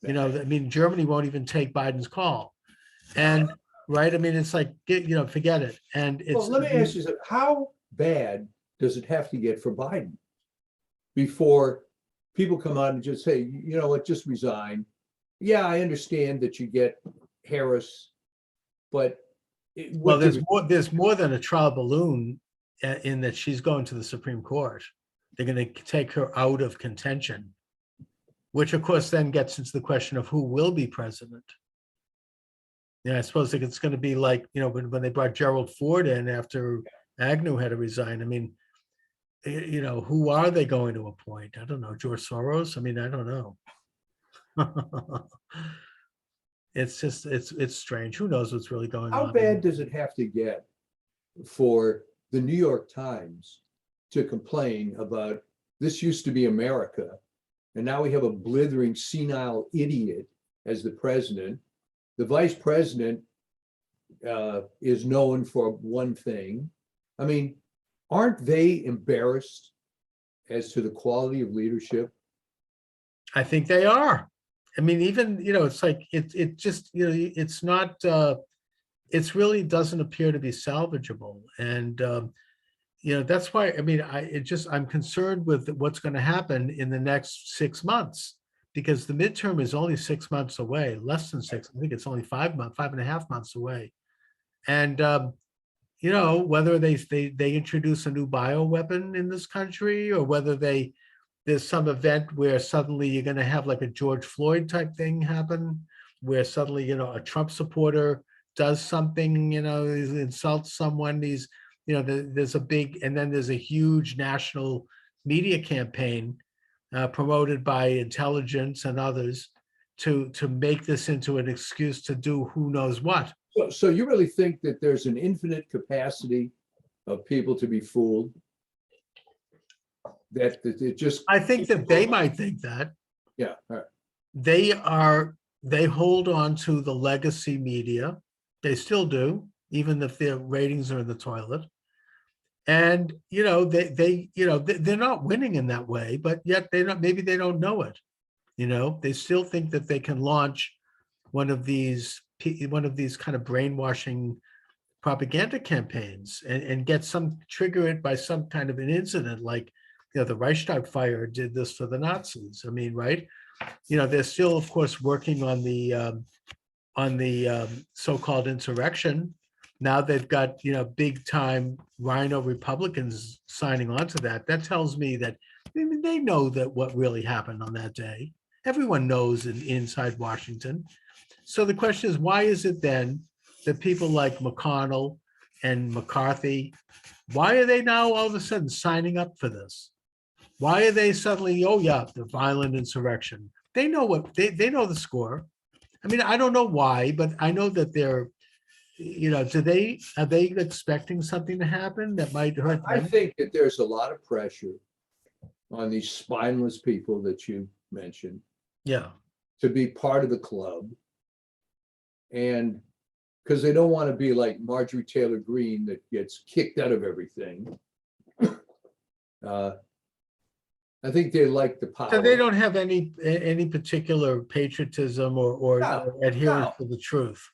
You know, I mean, Germany won't even take Biden's call. And right, I mean, it's like, you know, forget it. And it's, well, let me ask you something. How bad does it have to get for Biden before people come out and just say, you know what, just resign? Yeah, I understand that you get Harris, but well, there's more than a trial balloon in that she's going to the Supreme Court. They're going to take her out of contention, which of course then gets into the question of who will be president. Yeah, I suppose it's going to be like, you know, when they brought Gerald Ford in after Agnew had to resign. I mean, you know, who are they going to appoint? I don't know, George Soros? I mean, I don't know. It's just, it's strange. Who knows what's really going on? How bad does it have to get for the New York Times to complain about this used to be America, and now we have a blithering senile idiot as the president? The vice president is known for one thing. I mean, aren't they embarrassed as to the quality of leadership? I think they are. I mean, even, you know, it's like, it just, you know, it's not, it's really doesn't appear to be salvageable. And, you know, that's why, I mean, I'm concerned with what's going to happen in the next 6 months, because the midterm is only 6 months away, less than 6. I think it's only 5 months, 5.5 months away. And, you know, whether they introduce a new bioweapon in this country, or whether they there's some event where suddenly you're going to have like a George Floyd type thing happen, where suddenly, a Trump supporter does something, insults someone. There's a big, and then there's a huge national media campaign promoted by intelligence and others to make this into an excuse to do who knows what. So you really think that there's an infinite capacity of people to be fooled? That it just, I think that they might think that. yeah, all right. They hold on to the legacy media. They still do, even if their ratings are in the toilet. And they're not winning in that way, but yet maybe they don't know it. They still think that they can launch one of these kind of brainwashing propaganda campaigns and trigger it by some kind of an incident, like the Reichstag fire did this for the Nazis. I mean, right? They're still, of course, working on the so-called insurrection. Now they've got big time rhino Republicans signing on to that. That tells me that they know that what really happened on that day. Everyone knows inside Washington. So the question is, why is it then that people like McConnell and McCarthy, why are they now all of a sudden signing up for this? Why are they suddenly, oh yeah, the violent insurrection? They know they know the score. I mean, I don't know why, but I know that they're, are they expecting something to happen that might hurt them? I think that there's a lot of pressure on these spineless people that you mentioned. Yeah. To be part of the club. And because they don't want to be like Marjorie Taylor Greene that gets kicked out of everything. I think they like the power. So they don't have any particular patriotism or adherence to the truth.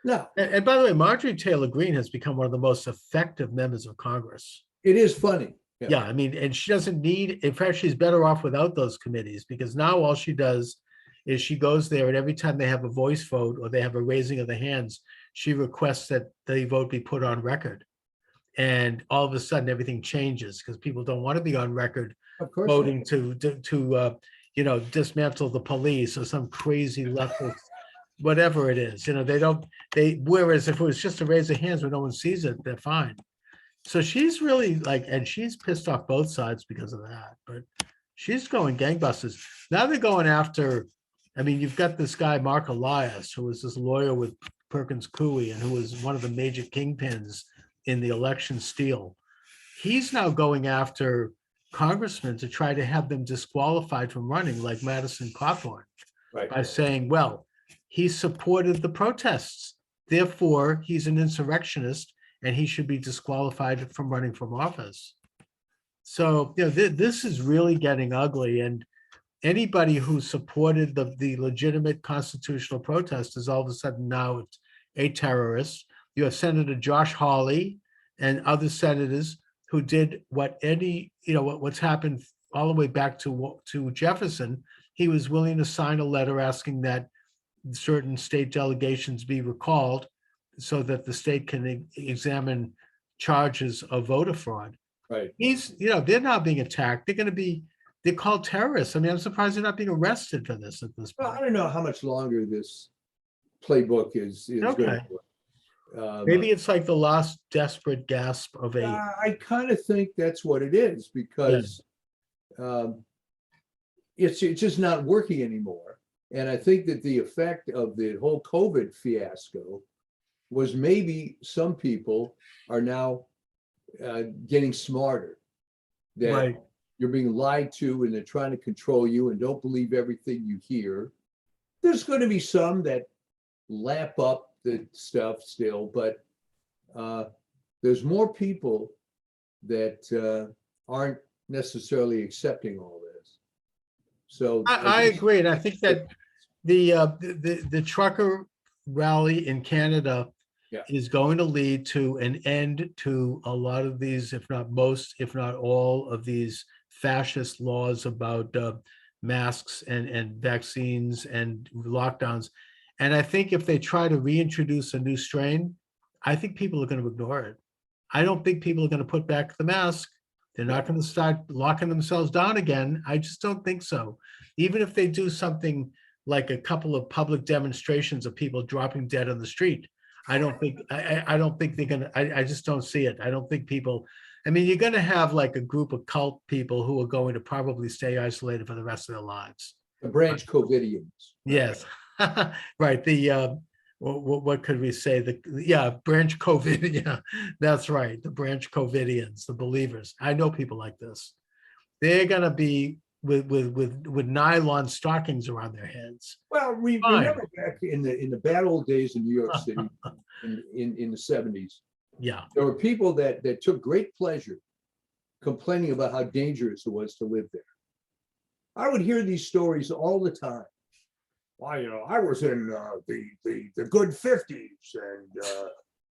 No. And by the way, Marjorie Taylor Greene has become one of the most effective members of Congress. It is funny. Yeah, I mean, and she doesn't need, in fact, she's better off without those committees, because now all she does is she goes there, and every time they have a voice vote or they have a raising of the hands, she requests that the vote be put on record. And all of a sudden everything changes because people don't want to be on record voting to dismantle the police or some crazy leftist, whatever it is. Whereas if it was just a raise of hands where no one sees it, they're fine. So she's really and she's pissed off both sides because of that, but she's going gangbusters. Now they're going after, I mean, you've got this guy, Mark Elias, who was this lawyer with Perkins Coie and who was one of the major kingpins in the election steal. He's now going after congressmen to try to have them disqualified from running, like Madison Cawthorn, right, by saying, well, he supported the protests, therefore he's an insurrectionist and he should be disqualified from running from office. So this is really getting ugly, and anybody who supported the legitimate constitutional protest is all of a sudden now a terrorist. You have Senator Josh Hawley and other senators who did what's happened all the way back to Jefferson. He was willing to sign a letter asking that certain state delegations be recalled so that the state can examine charges of voter fraud. right. They're now being attacked. They're called terrorists. I mean, I'm surprised they're not being arrested for this at this point. Well, I don't know how much longer this playbook is Okay. going to work. Maybe it's like the last desperate gasp of a. I kind of think that's what it is, because it's just not working anymore. And I think that the effect of the whole COVID fiasco was maybe some people are now getting smarter, that Right. you're being lied to and they're trying to control you, and don't believe everything you hear. There's going to be some that lap up the stuff still, but there's more people that aren't necessarily accepting all this. So I agree, and I think that the trucker rally in Canada is going to lead to an end to a lot of these, if not most, if not all of these fascist laws about masks and vaccines and lockdowns. And I think if they try to reintroduce a new strain, I think people are going to ignore it. I don't think people are going to put back the mask. They're not going to start locking themselves down again. I just don't think so. Even if they do something like a couple of public demonstrations of people dropping dead on the street, I don't think they're gonna. I just don't see it. I don't think people. I mean, you're going to have like a group of cult people who are going to probably stay isolated for the rest of their lives. The branch Covidians. Yes, right. The what could we say? Branch COVID. Yeah, that's right. The branch Covidians, the believers. I know people like this. They're gonna be with nylon stockings around their heads. Well, Fine. remember back in the bad old days in New York City in the 70s, Yeah, there were people that took great pleasure complaining about how dangerous it was to live there. I would hear these stories all the time. Well, I was in the good 50s, and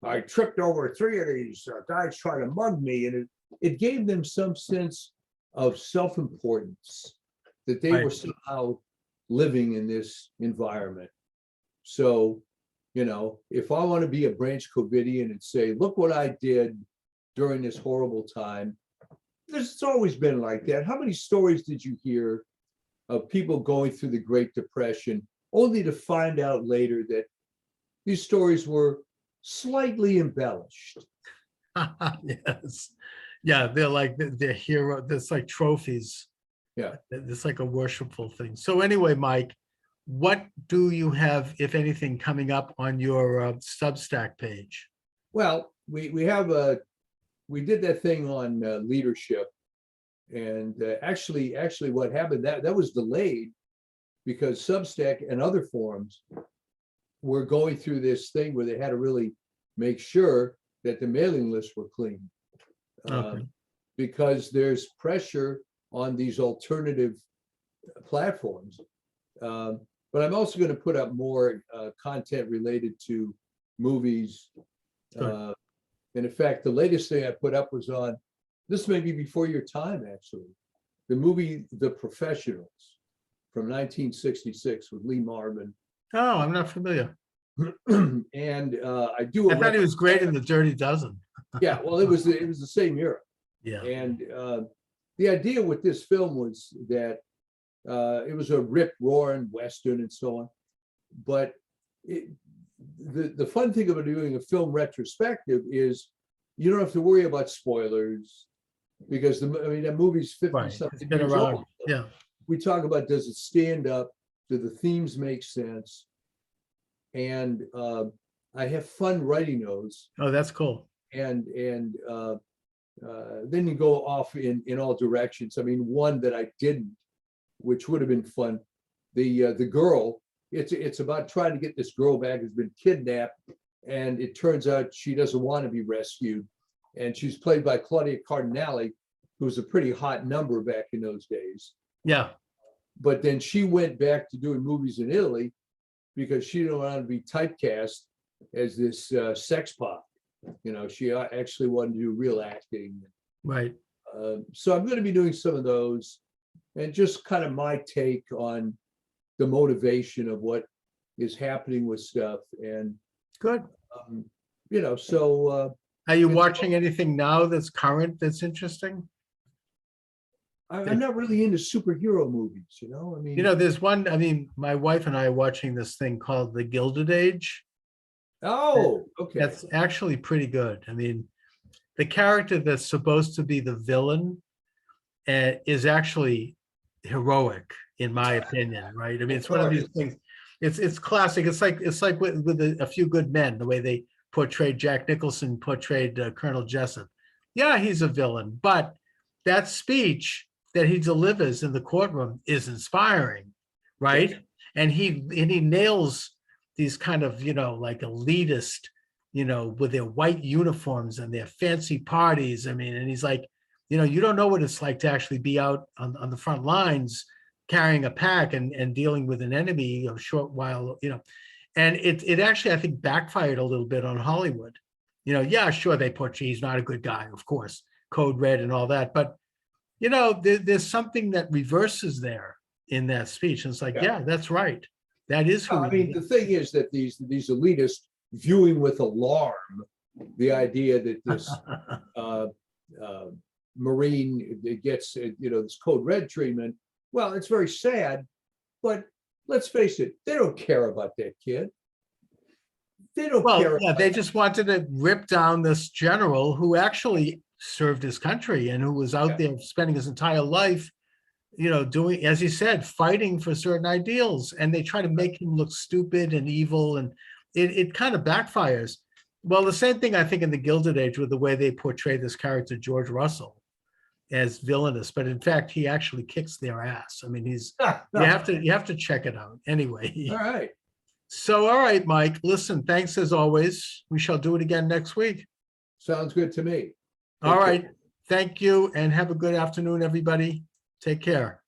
I tripped over 3 of these guys trying to mug me, and it gave them some sense of self-importance that they were somehow living in this environment. So, if I want to be a branch Covidian and say, look what I did during this horrible time, it's always been like that. How many stories did you hear of people going through the Great Depression, only to find out later that these stories were slightly embellished? yes, yeah. They're hero. That's like trophies. Yeah. It's like a worshipful thing. So anyway, Mike, what do you have, if anything, coming up on your Substack page? Well, we did that thing on leadership, and actually what happened, that was delayed because Substack and other forums were going through this thing where they had to really make sure that the mailing lists were clean. Okay. Because there's pressure on these alternative platforms. But I'm also going to put up more content related to movies. And in fact, the latest thing I put up was on, this may be before your time, actually, the movie The Professionals from 1966 with Lee Marvin. Oh, I'm not familiar. And I do. I thought he was great in The Dirty Dozen. Yeah, well, it was the same era. Yeah. And the idea with this film was that it was a rip-roaring Western and so on. But the fun thing about doing a film retrospective is you don't have to worry about spoilers because that movie's 50-something years old. Yeah. We talk about, does it stand up? Do the themes make sense? And I have fun writing those. Oh, that's cool. And then you go off in all directions. I mean, one that I didn't, which would have been fun. The girl, it's about trying to get this girl back who's been kidnapped, and it turns out she doesn't want to be rescued. And she's played by Claudia Cardinale, who was a pretty hot number back in those days. Yeah. But then she went back to doing movies in Italy because she didn't want to be typecast as this sex pot. She actually wanted to do real acting. Right. So I'm going to be doing some of those, and just kind of my take on the motivation of what is happening with stuff. And good. So are you watching anything now that's current that's interesting? I'm not really into superhero movies, I mean, there's one, my wife and I are watching this thing called The Gilded Age. Oh, okay. That's actually pretty good. I mean, the character that's supposed to be the villain is actually heroic, in my opinion, right? I mean, it's one of these things. It's classic. It's like with A Few Good Men, the way they portrayed Jack Nicholson portrayed Colonel Jessup. Yeah, he's a villain, but that speech that he delivers in the courtroom is inspiring, right? Yeah. And he nails these kind of, like elitist, with their white uniforms and their fancy parties. I mean, and he's like, you don't know what it's like to actually be out on the front lines carrying a pack and dealing with an enemy a short while, and it actually, I think, backfired a little bit on Hollywood. Yeah, sure, they portray he's not a good guy, of course, Code Red and all that, but there's something that reverses there in that speech. And it's like, yeah, that's right. That is who. I mean, the thing is that these elitists viewing with alarm the idea that this Marine that gets, this code red treatment. Well, it's very sad, but let's face it, they don't care about that kid. They don't Well, care. yeah, they just wanted to rip down this general who actually served his country and who was out there spending his entire life, doing, as he said, fighting for certain ideals. And they try to make him look stupid and evil, and it kind of backfires. Well, the same thing I think in the Gilded Age with the way they portray this character, George Russell, as villainous, but in fact, he actually kicks their ass. I mean, you have to check it out anyway. All right. So, all right, Mike, listen, thanks as always. We shall do it again next week. Sounds good to me. All right. Thank you and have a good afternoon, everybody. Take care.